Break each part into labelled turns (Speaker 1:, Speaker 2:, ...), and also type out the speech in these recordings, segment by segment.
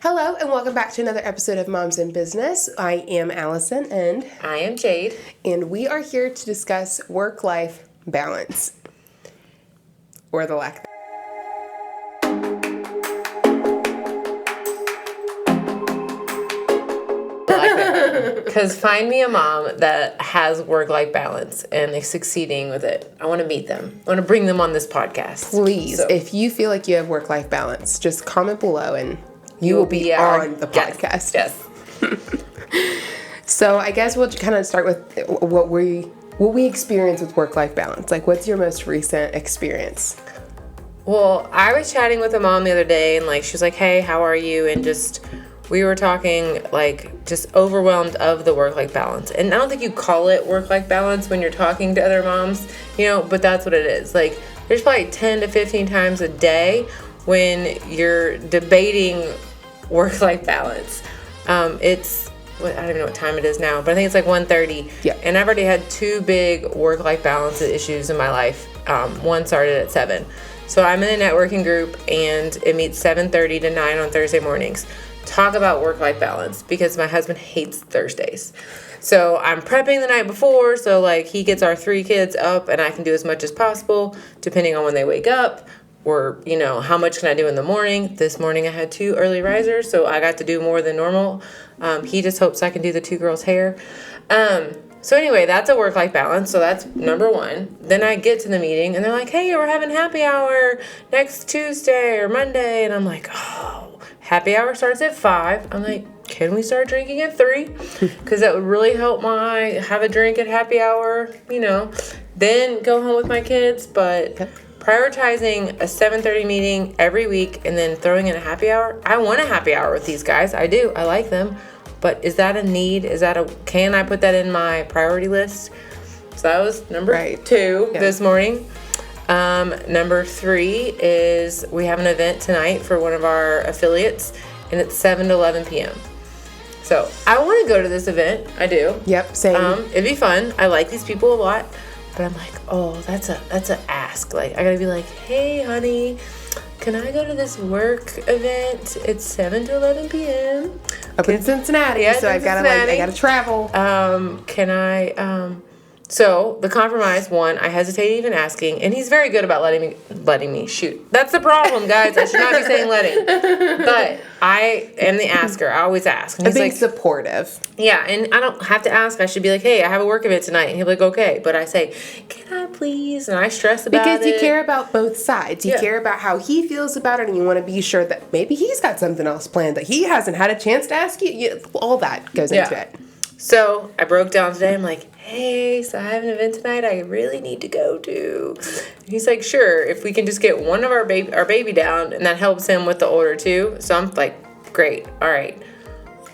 Speaker 1: Hello and welcome back to another episode of Moms in Business. I am Allison and
Speaker 2: I am Jade.
Speaker 1: And we are here to discuss work-life balance. Or the lack thereof.
Speaker 2: Because find me a mom that has work-life balance and is succeeding with it. I want to meet them. I want to bring them on this podcast.
Speaker 1: Please, if you feel like you have work-life balance, just comment below and you will be on the podcast.
Speaker 2: Yes.
Speaker 1: So I guess we'll kind of start with what we experience with work-life balance. Like, what's your most recent experience?
Speaker 2: Well, I was chatting with a mom the other day, and she was like, "Hey, how are you?" And we were talking, just overwhelmed of the work-life balance. And I don't think you call it work-life balance when you're talking to other moms, but that's what it is. There's probably 10 to 15 times a day when you're debating work-life balance. I don't even know what time it is now, but I think it's 1:30.
Speaker 1: Yeah.
Speaker 2: And I've already had two big work-life balance issues in my life. One started at 7. So I'm in a networking group, and it meets 7:30 to 9 on Thursday mornings. Talk about work-life balance, because my husband hates Thursdays. So I'm prepping the night before, so he gets our 3 kids up, and I can do as much as possible, depending on when they wake up, or, how much can I do in the morning. This morning I had 2 early risers, so I got to do more than normal. He just hopes I can do the 2 girls' hair. So anyway, that's a work-life balance. So that's number 1. Then I get to the meeting, and they're like, "Hey, we're having happy hour next Tuesday or Monday." And I'm like, "Oh, happy hour starts at 5. I'm like, "Can we start drinking at 3? Because that would really help have a drink at happy hour, Then go home with my kids. But prioritizing a 7:30 meeting every week and then throwing in a happy hour. I want a happy hour with these guys. I do. I like them. But is that a need? Can I put that in my priority list? So that was number 2 this morning. Number 3 is we have an event tonight for one of our affiliates, and it's 7 to 11 p.m. So I want to go to this event. I do.
Speaker 1: Yep, same.
Speaker 2: It'd be fun. I like these people a lot. But I'm like, oh, that's an ask. I gotta be like, "Hey, honey, can I go to this work event? It's 7 to 11 p.m.
Speaker 1: Up in Cincinnati, so I gotta travel.
Speaker 2: Can I? So the compromise one, I hesitate even asking, and he's very good about letting me shoot. That's the problem, guys. I should not be saying letting, but I am the asker. I always ask.
Speaker 1: And he's being supportive.
Speaker 2: Yeah, and I don't have to ask. I should be like, "Hey, I have a work event tonight," and he'll be like, "Okay," but I say, "Can I please?" And I stress about it
Speaker 1: because you care about both sides. You care about how he feels about it, and you want to be sure that maybe he's got something else planned that he hasn't had a chance to ask you. All that goes into it.
Speaker 2: So I broke down today. I'm like, "Hey, so I have an event tonight I really need to go to." And he's like, "Sure, if we can just get one of our baby down," and that helps him with the older 2. So I'm like, "Great, all right."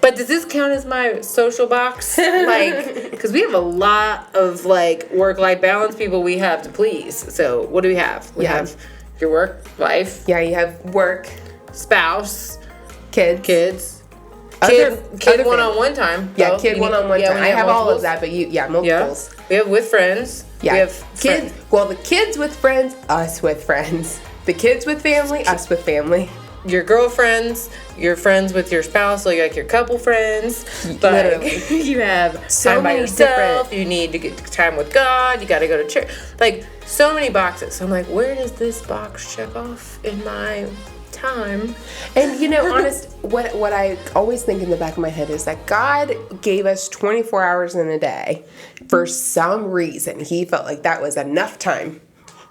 Speaker 2: But does this count as my social box? Because we have a lot of work-life balance people we have to please. So what do we have? We have your work life.
Speaker 1: Yeah, you have work,
Speaker 2: spouse,
Speaker 1: kids.
Speaker 2: Kid one-on-one time.
Speaker 1: Yeah, kid one-on-one time. I have all of that, but multiples.
Speaker 2: Yeah. We have with friends.
Speaker 1: Yeah.
Speaker 2: We have
Speaker 1: kids. Well, the kids with friends, us with friends. The kids with family, us with family.
Speaker 2: Your girlfriends, your friends with your spouse, your couple friends.
Speaker 1: Literally.
Speaker 2: You have
Speaker 1: so
Speaker 2: time by
Speaker 1: many
Speaker 2: yourself.
Speaker 1: different.
Speaker 2: You need to get time with God. You got to go to church. So many boxes. So I'm like, where does this box check off in my time?
Speaker 1: And what I always think in the back of my head is that God gave us 24 hours in a day for some reason. He felt like that was enough time.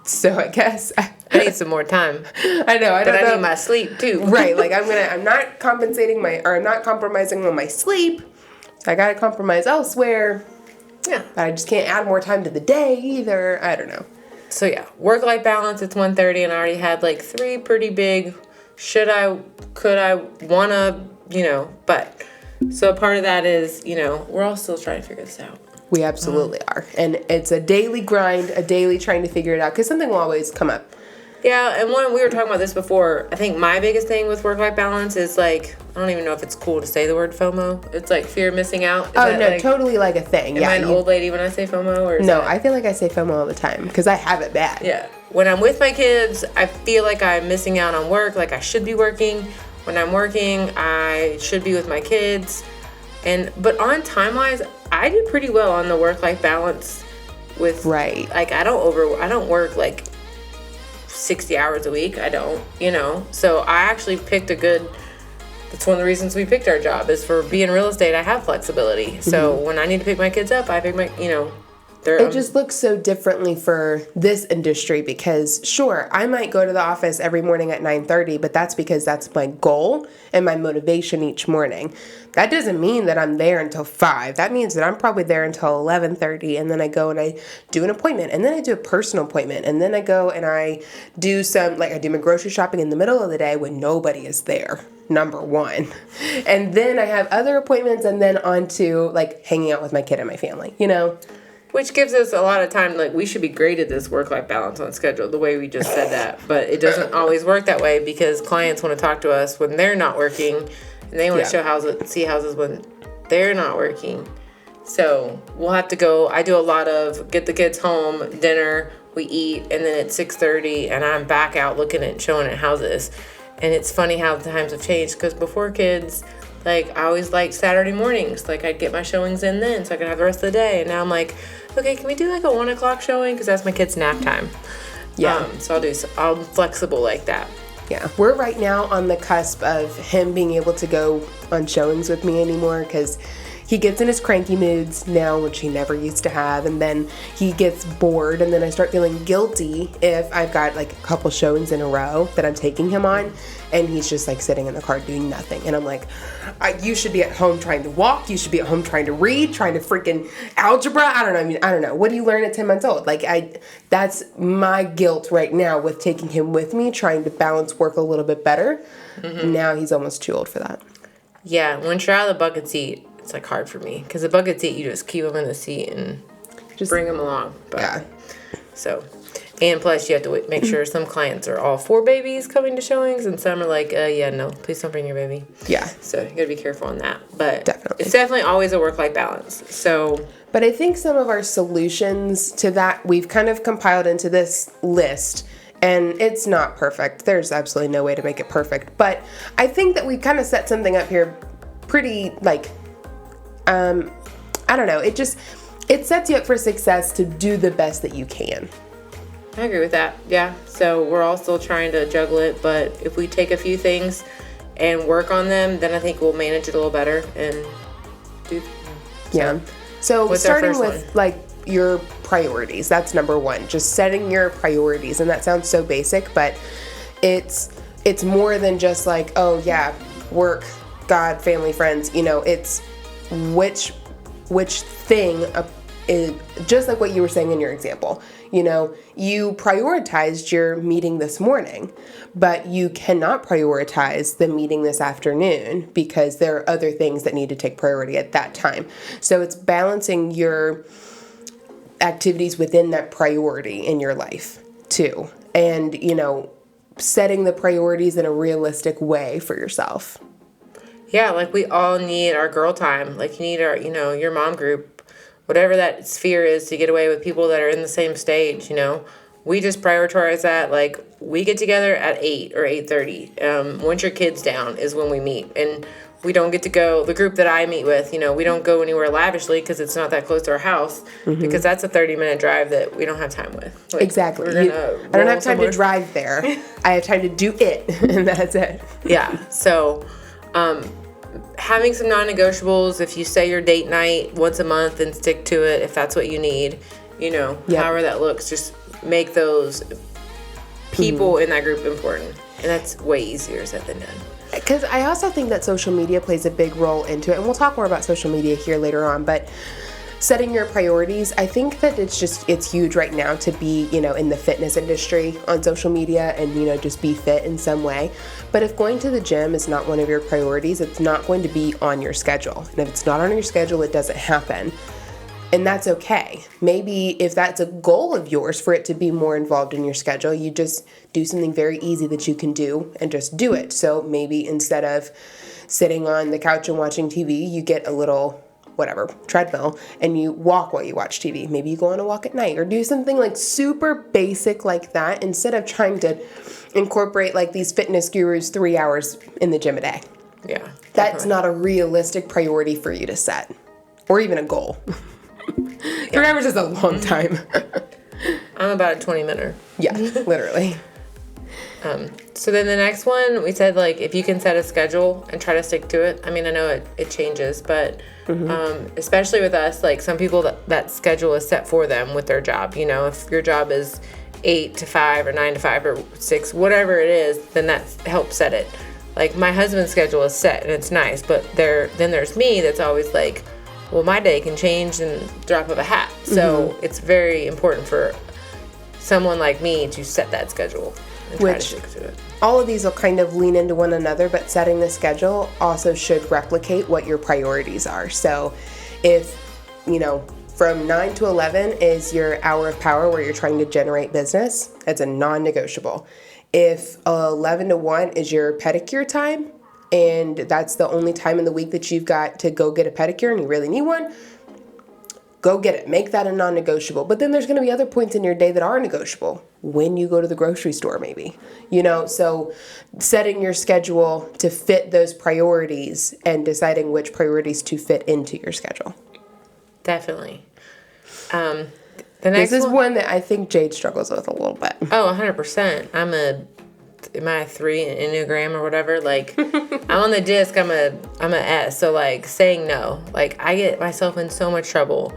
Speaker 1: So I guess
Speaker 2: I need some more time.
Speaker 1: I know. I
Speaker 2: need my sleep too.
Speaker 1: Right. I'm not compromising on my sleep. So I gotta compromise elsewhere.
Speaker 2: Yeah.
Speaker 1: But I just can't add more time to the day either. I don't know.
Speaker 2: So yeah, work-life balance. It's 1:30, and I already had 3 pretty big. Should I? Could I? Wanna? But so a part of that is we're all still trying to figure this out.
Speaker 1: We absolutely are. And it's a daily grind, a daily trying to figure it out, because something will always come up.
Speaker 2: Yeah, and we were talking about this before. I think my biggest thing with work-life balance is I don't even know if it's cool to say the word FOMO. It's fear of missing out.
Speaker 1: Totally a thing.
Speaker 2: Am I an old lady when I say FOMO? Or
Speaker 1: no, I feel like I say FOMO all the time because I have it bad.
Speaker 2: Yeah. When I'm with my kids, I feel like I'm missing out on work, I should be working. when I'm working, I should be with my kids. But on time-wise, I do pretty well on the work-life balance with,
Speaker 1: Right.
Speaker 2: like, I don't work, like, 60 hours a week. I don't, So I actually picked that's one of the reasons we picked our job, is for being real estate, I have flexibility. So when I need to pick my kids up, I pick my,
Speaker 1: It just looks so differently for this industry because, sure, I might go to the office every morning at 9:30, but that's because that's my goal and my motivation each morning. That doesn't mean that I'm there until 5. That means that I'm probably there until 11:30, and then I go and I do an appointment, and then I do a personal appointment, and then I go and I do I do my grocery shopping in the middle of the day when nobody is there. Number one. And then I have other appointments, and then on to, like, hanging out with my kid and my family,
Speaker 2: Which gives us a lot of time. Like, we should be great at this work-life balance on schedule, the way we just said that. But it doesn't always work that way because clients want to talk to us when they're not working, and they want to see houses when they're not working. So we'll have to go. I do a lot of get the kids home, dinner, we eat, and then at 6:30, and I'm back out looking at showing at houses. And it's funny how the times have changed because before kids, like, I always liked Saturday mornings. Like, I'd get my showings in then so I could have the rest of the day. And now I'm like, okay, can we do like a 1 o'clock showing? Because that's my kid's nap time.
Speaker 1: Yeah.
Speaker 2: So I'm flexible like that.
Speaker 1: Yeah. We're right now on the cusp of him being able to go on showings with me anymore because he gets in his cranky moods now, which he never used to have, and then he gets bored, and then I start feeling guilty if I've got like a couple showings in a row that I'm taking him on, and he's just like sitting in the car doing nothing. And I'm like, you should be at home trying to walk, you should be at home trying to read, trying to freaking algebra. I don't know. What do you learn at 10 months old? Like, that's my guilt right now with taking him with me, trying to balance work a little bit better. Mm-hmm. Now he's almost too old for that.
Speaker 2: Yeah, once you're out of the bucket seat, it's like hard for me because the bucket seat, you just keep them in the seat and just bring them along. But,
Speaker 1: yeah.
Speaker 2: So, and plus you have to make sure some clients are all 4 babies coming to showings, and some are like, no, please don't bring your baby.
Speaker 1: Yeah.
Speaker 2: So you gotta be careful on that. But
Speaker 1: definitely,
Speaker 2: it's definitely always a work-life balance. So.
Speaker 1: But I think some of our solutions to that we've kind of compiled into this list. And it's not perfect. There's absolutely no way to make it perfect. But I think that we kind of set something up here pretty, like, I don't know. It sets you up for success to do the best that you can.
Speaker 2: I agree with that. Yeah. So we're all still trying to juggle it, but if we take a few things and work on them, then I think we'll manage it a little better and do.
Speaker 1: Yeah. So starting with like your priorities, that's number one. Just setting your priorities, and that sounds so basic, but it's more than just like, oh yeah, work, God, family, friends. It's which thing is just like what you were saying in your example. You prioritized your meeting this morning, but you cannot prioritize the meeting this afternoon because there are other things that need to take priority at that time. So it's balancing your activities within that priority in your life too. And, setting the priorities in a realistic way for yourself.
Speaker 2: Yeah, like we all need our girl time. Like you need your mom group, whatever that sphere is, to get away with people that are in the same stage, We just prioritize that. Like we get together at 8 or 8:30. Once your kid's down is when we meet. And we don't get to go, the group that I meet with, we don't go anywhere lavishly because it's not that close to our house, because that's a 30-minute drive that we don't have time with. Like,
Speaker 1: exactly. I don't have time to drive there. I have time to do it, and that's it.
Speaker 2: Yeah. So, having some non-negotiables, if you say your date night once a month and stick to it, if that's what you need, however that looks, just make those people in that group important. And that's way easier said than done.
Speaker 1: Because I also think that social media plays a big role into it, and we'll talk more about social media here later on, but setting your priorities, I think that it's huge right now to be, in the fitness industry on social media and, just be fit in some way. But if going to the gym is not one of your priorities, it's not going to be on your schedule. And if it's not on your schedule, it doesn't happen. And that's okay. Maybe if that's a goal of yours for it to be more involved in your schedule, you just do something very easy that you can do and just do it. So maybe instead of sitting on the couch and watching TV, you get a little whatever, treadmill, and you walk while you watch TV. Maybe you go on a walk at night or do something like super basic like that instead of trying to incorporate like these fitness gurus 3 hours in the gym a day.
Speaker 2: Yeah.
Speaker 1: That's not a realistic priority for you to set or even a goal. 3 hours is a long time.
Speaker 2: I'm about a 20-minute.
Speaker 1: Yeah, literally.
Speaker 2: So then the next one, we said, like, if you can set a schedule and try to stick to it. I mean, I know it changes, but especially with us, like, some people that schedule is set for them with their job. You know, if your job is 8 to 5 or 9 to 5 or 6, whatever it is, then that helps set it. Like, my husband's schedule is set, and it's nice, but then there's me that's always like, well, my day can change in the drop of a hat. So it's very important for someone like me to set that schedule.
Speaker 1: Which all of these will kind of lean into one another, but setting the schedule also should replicate what your priorities are. So if, you know, from 9 to 11 is your hour of power where you're trying to generate business, it's a non-negotiable. If 11 to 1 is your pedicure time, and that's the only time in the week that you've got to go get a pedicure and you really need one, go get it. Make that a non-negotiable. But then there's going to be other points in your day that are negotiable. When you go to the grocery store, maybe. You know, so setting your schedule to fit those priorities and deciding which priorities to fit into your schedule.
Speaker 2: Definitely. The next
Speaker 1: this is one that I think Jade struggles with a little bit.
Speaker 2: Oh, 100%. Am I a 3 in Enneagram or whatever? Like, I'm on the disc, I'm a S. So, like, saying no. Like, I get myself in so much trouble.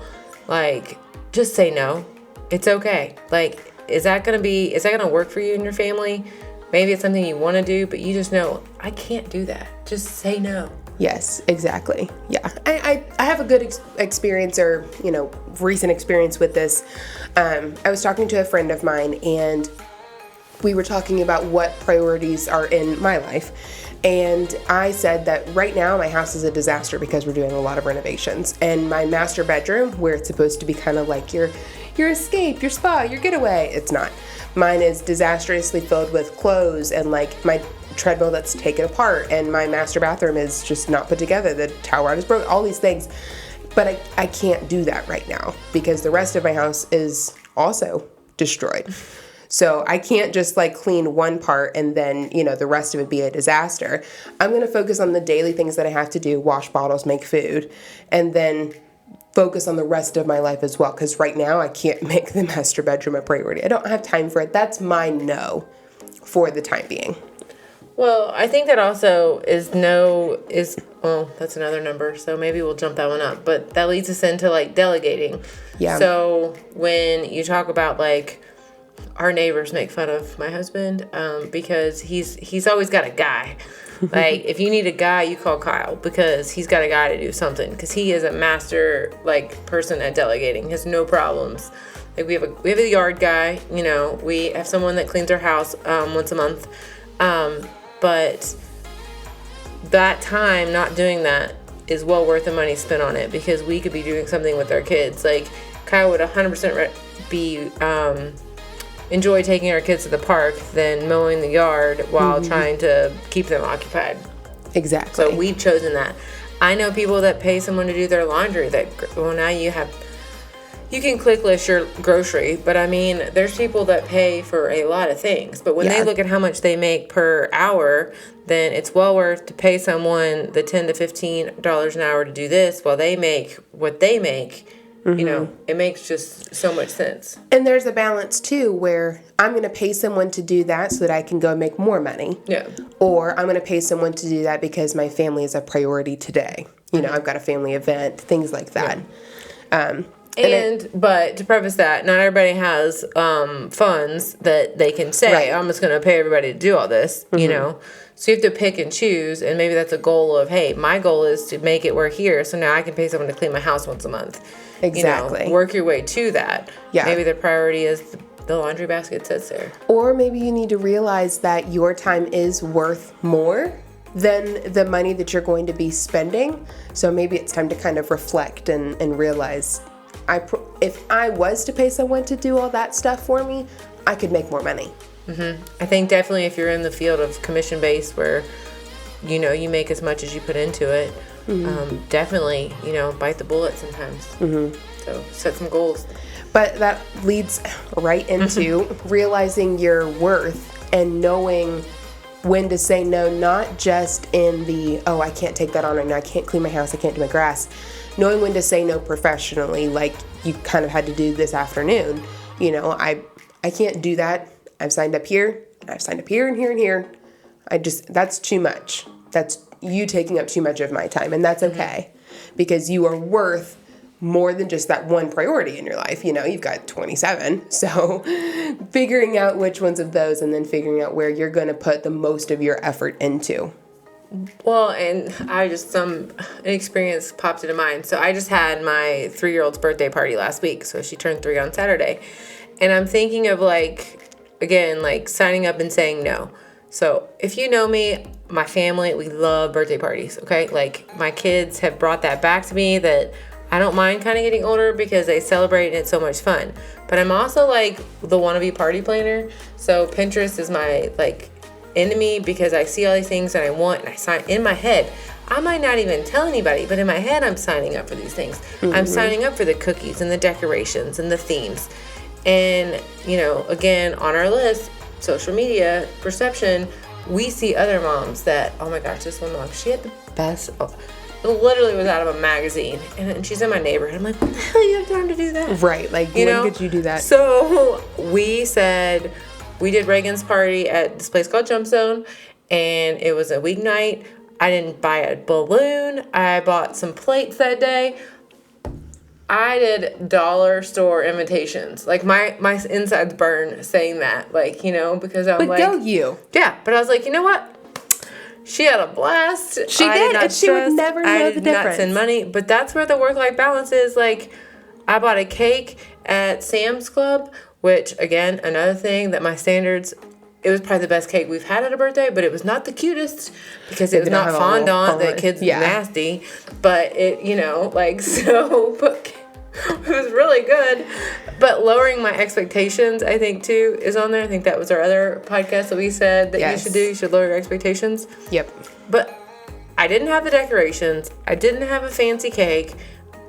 Speaker 2: Like, just say no. It's okay. Like, is that gonna work for you and your family? Maybe it's something you want to do, but you just know, I can't do that. Just say no.
Speaker 1: Yes, exactly. Yeah. I have a good experience or, you know, recent experience with this. I was talking to a friend of mine and we were talking about what priorities are in my life. And I said that right now my house is a disaster because we're doing a lot of renovations. And my master bedroom, where it's supposed to be kind of like your escape, your spa, your getaway, it's not. Mine is disastrously filled with clothes and like my treadmill that's taken apart, and my master bathroom is just not put together. The towel rod is broken, all these things. But I can't do that right now because the rest of my house is also destroyed. So I can't just like clean one part and then, you know, the rest of it be a disaster. I'm going to focus on the daily things that I have to do, wash bottles, make food, and then focus on the rest of my life as well. Because right now I can't make the master bedroom a priority. I don't have time for it. That's my no for the time being.
Speaker 2: Well, I think that also that's another number, so maybe we'll jump that one up. But that leads us into, like, delegating. Yeah. So when you talk about, like, our neighbors make fun of my husband because he's always got a guy. Like, if you need a guy, you call Kyle because he's got a guy to do something. Because he is a master, like, person at delegating. He has no problems. Like, we have a yard guy, you know. We have someone that cleans our house once a month. But that time not doing that is well worth the money spent on it because we could be doing something with our kids. Like, Kyle would 100% be enjoy taking our kids to the park than mowing the yard while trying to keep them occupied.
Speaker 1: Exactly.
Speaker 2: So we've chosen that. I know people that pay someone to do their laundry now you can click list your grocery, but I mean, there's people that pay for a lot of things. But when they look at how much they make per hour, then it's well worth to pay someone the $10 to $15 an hour to do this while they make what they make. You know, it makes just so much sense.
Speaker 1: And there's a balance too where I'm going to pay someone to do that so that I can go make more money.
Speaker 2: Yeah.
Speaker 1: Or I'm going to pay someone to do that because my family is a priority today. You know, I've got a family event, things like that. Yeah.
Speaker 2: But to preface that, not everybody has funds that they can say, I'm just going to pay everybody to do all this, you know. So you have to pick and choose, and maybe that's a goal of, hey, my goal is to make it work here, so now I can pay someone to clean my house once a month.
Speaker 1: Exactly.
Speaker 2: You know, work your way to that.
Speaker 1: Yeah.
Speaker 2: Maybe the priority is the laundry basket sits there.
Speaker 1: Or maybe you need to realize that your time is worth more than the money that you're going to be spending. So maybe it's time to kind of reflect and realize, if I was to pay someone to do all that stuff for me, I could make more money.
Speaker 2: I think definitely if you're in the field of commission-based where you make as much as you put into it. Definitely, bite the bullet sometimes. So set some goals.
Speaker 1: But that leads right into realizing your worth and knowing when to say no, not just in the, oh, I can't take that on right now, I can't clean my house, I can't do my grass. Knowing when to say no professionally, like you kind of had to do this afternoon. I can't do that. I've signed up here, and I've signed up here and here and here. That's too much. That's you taking up too much of my time, and that's okay. Because you are worth more than just that one priority in your life. You've got 27. So figuring out which ones of those and then figuring out where you're going to put the most of your effort into.
Speaker 2: Well, and an experience popped into mind. So I just had my 3-year-old's birthday party last week. So she turned 3 on Saturday. And I'm thinking of signing up and saying no. So if you know me, my family, we love birthday parties, okay? Like my kids have brought that back to me that I don't mind kind of getting older because they celebrate and it's so much fun. But I'm also like the wannabe party planner. So Pinterest is my enemy because I see all these things that I want and I sign in my head. I might not even tell anybody, but in my head I'm signing up for these things. I'm signing up for the cookies and the decorations and the themes. And, again, on our list, social media, perception, we see other moms that, oh my gosh, this one mom, she had the best, it literally was out of a magazine. And she's in my neighborhood. I'm like, what the hell you have time to do that?
Speaker 1: Right. When could you do that?
Speaker 2: So we did Reagan's party at this place called Jump Zone. And it was a weeknight. I didn't buy a balloon. I bought some plates that day. I did dollar store invitations. My insides burn saying that, because I'm
Speaker 1: but go you.
Speaker 2: Yeah, but I was like, you know what? She had a blast.
Speaker 1: She did, and she would never know the difference. I did not
Speaker 2: send money, but that's where the work-life balance is. I bought a cake at Sam's Club, which, again, another thing that my standards, it was probably the best cake we've had at a birthday, but it was not the cutest because it was not fondant that kids nasty. But it, but it was really good. But lowering my expectations, I think, too, is on there. I think that was our other podcast that we said that you should do. You should lower your expectations.
Speaker 1: Yep.
Speaker 2: But I didn't have the decorations. I didn't have a fancy cake.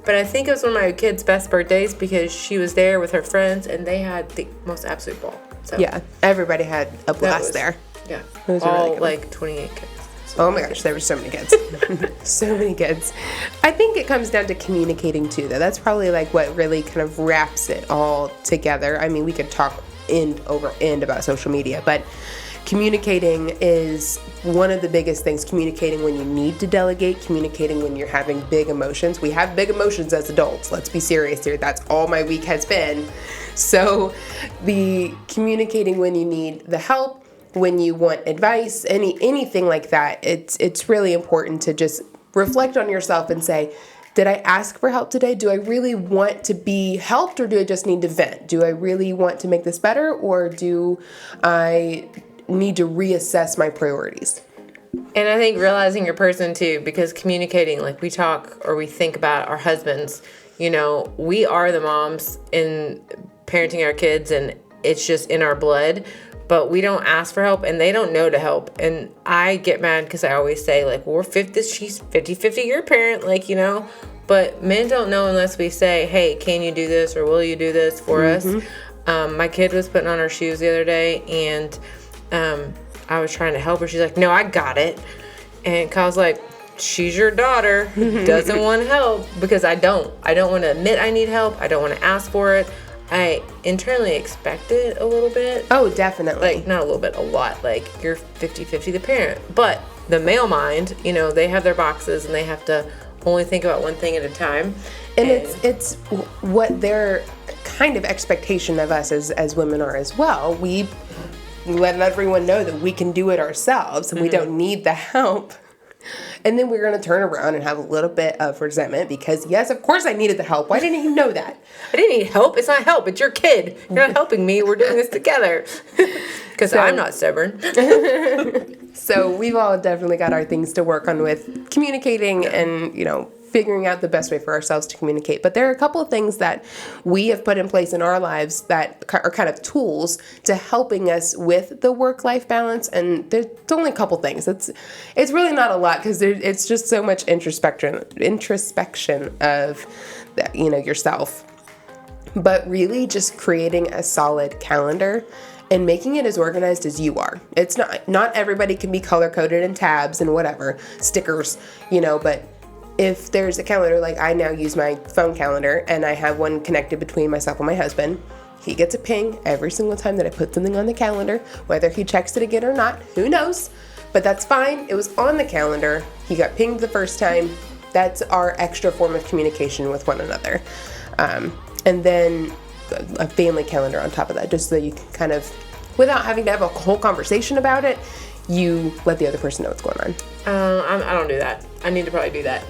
Speaker 2: But I think it was one of my kids' best birthdays because she was there with her friends and they had the most absolute ball. So
Speaker 1: yeah, everybody had a blast there.
Speaker 2: Yeah,
Speaker 1: it was
Speaker 2: all
Speaker 1: really good.
Speaker 2: 28 kids.
Speaker 1: Oh my gosh, there were so many kids. So many kids. I think it comes down to communicating too, though. That's probably what really kind of wraps it all together. I mean, we could talk end over end about social media, but communicating is one of the biggest things. Communicating when you need to delegate, communicating when you're having big emotions. We have big emotions as adults. Let's be serious here. That's all my week has been. So the communicating when you need the help, when you want advice, anything like that, it's really important to just reflect on yourself and say, did I ask for help today? Do I really want to be helped, or do I just need to vent? Do I really want to make this better, or do I need to reassess my priorities?
Speaker 2: And I think realizing your person too, because communicating, we talk or we think about our husbands, we are the moms in parenting our kids and it's just in our blood. But we don't ask for help, and they don't know to help. And I get mad because I always say, we're 50, she's 50-50 your parent, But men don't know unless we say, hey, can you do this, or will you do this for us? My kid was putting on her shoes the other day, and I was trying to help her. She's like, no, I got it. And Kyle's like, she's your daughter who doesn't want help, because I don't want to admit I need help. I don't want to ask for it. I internally expect it a little bit.
Speaker 1: Oh, definitely.
Speaker 2: Not a little bit, a lot. You're 50-50 the parent. But the male mind, they have their boxes and they have to only think about one thing at a time.
Speaker 1: And it's what their kind of expectation of us as women are as well. We let everyone know that we can do it ourselves and we don't need the help. And then we're going to turn around and have a little bit of resentment because, yes, of course I needed the help. Why didn't you know that?
Speaker 2: I didn't need help. It's not help. It's your kid. You're not helping me. We're doing this together. Because I'm not stubborn. So
Speaker 1: we've all definitely got our things to work on with communicating and, figuring out the best way for ourselves to communicate. But there are a couple of things that we have put in place in our lives that are kind of tools to helping us with the work-life balance. And there's only a couple things. It's really not a lot because it's just so much introspection of yourself. But really just creating a solid calendar and making it as organized as you are. It's not everybody can be color-coded in tabs and whatever, stickers, but if there's a calendar, like I now use my phone calendar and I have one connected between myself and my husband. He gets a ping every single time that I put something on the calendar, whether he checks it again or not, who knows? But that's fine. It was on the calendar. He got pinged the first time. That's our extra form of communication with one another. And then a family calendar on top of that, just so you can kind of, without having to have a whole conversation about it, you let the other person know what's going on.
Speaker 2: I don't do that. I need to probably do that.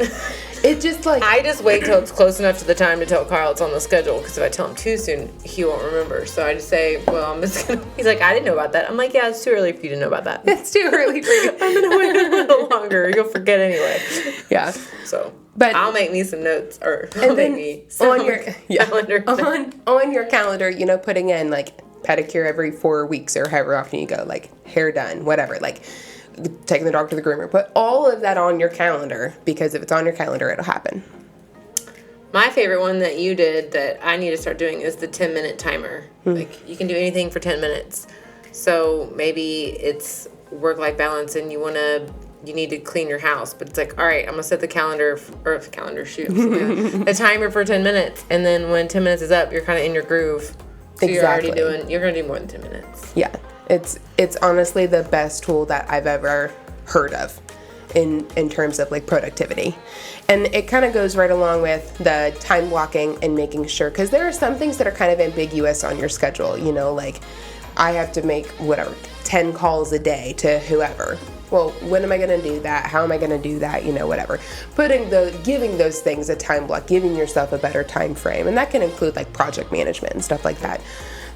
Speaker 1: It just
Speaker 2: I just wait till it's close enough to the time to tell Carl it's on the schedule, because if I tell him too soon, he won't remember. So I just say, well, I'm just gonna, he's like, I didn't know about that. I'm like, yeah, it's too early for you to know about that.
Speaker 1: It's too early for you.
Speaker 2: I'm going to wait a little longer. You'll forget anyway.
Speaker 1: Yeah.
Speaker 2: So,
Speaker 1: but
Speaker 2: I'll make me some notes, or
Speaker 1: on your
Speaker 2: calendar.
Speaker 1: On your calendar, putting in like pedicure every 4 weeks or however often you go, like hair done, whatever, like taking the dog to the groomer. Put all of that on your calendar, because if it's on your calendar, it'll happen.
Speaker 2: My favorite one that you did that I need to start doing is the 10-minute timer. Like, you can do anything for 10 minutes. So maybe it's work-life balance and you need to clean your house, but it's like, all right, I'm gonna set the the timer for 10 minutes, and then when 10 minutes is up, you're kind of in your groove. So
Speaker 1: Exactly.
Speaker 2: you're gonna do more than 10 minutes.
Speaker 1: Yeah, it's honestly the best tool that I've ever heard of in terms of like productivity. And it kind of goes right along with the time blocking and making sure, because there are some things that are kind of ambiguous on your schedule, like I have to make 10 calls a day to whoever. Well, when am I going to do that? How am I going to do that? Whatever. Giving those things a time block, giving yourself a better time frame. And that can include like project management and stuff like that.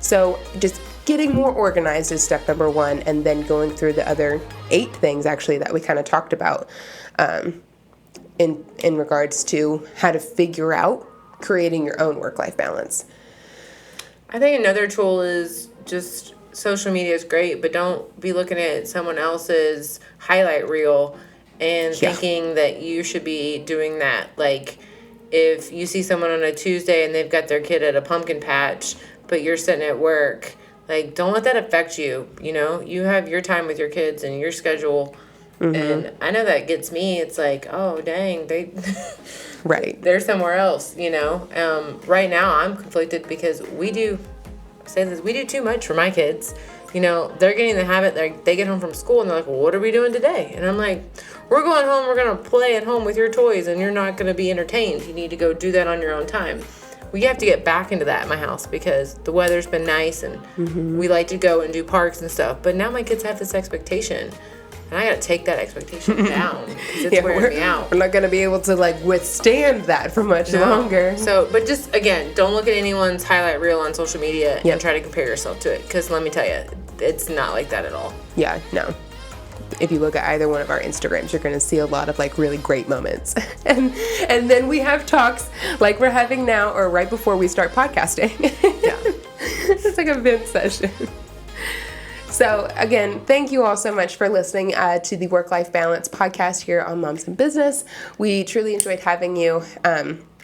Speaker 1: So just getting more organized is step number 1, and then going through the other 8 things actually that we kind of talked about in regards to how to figure out creating your own work-life balance.
Speaker 2: I think another tool is just, social media is great, but don't be looking at someone else's highlight reel and thinking that you should be doing that. Like, if you see someone on a Tuesday and they've got their kid at a pumpkin patch, but you're sitting at work, like, don't let that affect you. You have your time with your kids and your schedule. Mm-hmm. And I know that gets me. It's like, oh, dang,
Speaker 1: right.
Speaker 2: They're somewhere else, Right now I'm conflicted because we do too much for my kids. They're getting in the habit, they get home from school and they're like, well, what are we doing today? And I'm like, we're going home, we're going to play at home with your toys, and you're not going to be entertained. You need to go do that on your own time. We have to get back into that at my house because the weather's been nice and we like to go and do parks and stuff. But now my kids have this expectation, and I got to take that expectation down because it's wearing me out.
Speaker 1: We're not going to be able to withstand that for much longer.
Speaker 2: So, but just, again, don't look at anyone's highlight reel on social media and try to compare yourself to it, because let me tell you, it's not like that at all.
Speaker 1: Yeah, no. If you look at either one of our Instagrams, you're going to see a lot of really great moments. and then we have talks like we're having now, or right before we start podcasting.
Speaker 2: Yeah.
Speaker 1: It's like a vent session. So again, thank you all so much for listening to the Work-Life Balance podcast here on Moms in Business. We truly enjoyed having you.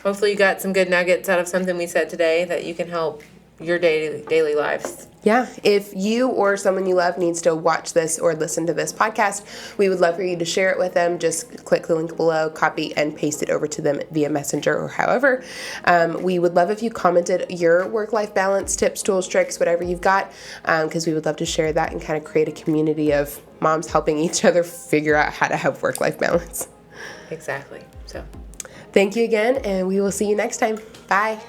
Speaker 2: Hopefully you got some good nuggets out of something we said today that you can help your daily lives.
Speaker 1: Yeah, if you or someone you love needs to watch this or listen to this podcast, we would love for you to share it with them. Just click the link below, copy and paste it over to them via Messenger or however. We would love if you commented your work-life balance tips, tools, tricks, whatever you've got, because we would love to share that and kind of create a community of moms helping each other figure out how to have work-life balance.
Speaker 2: Exactly. So,
Speaker 1: thank you again, and we will see you next time. Bye.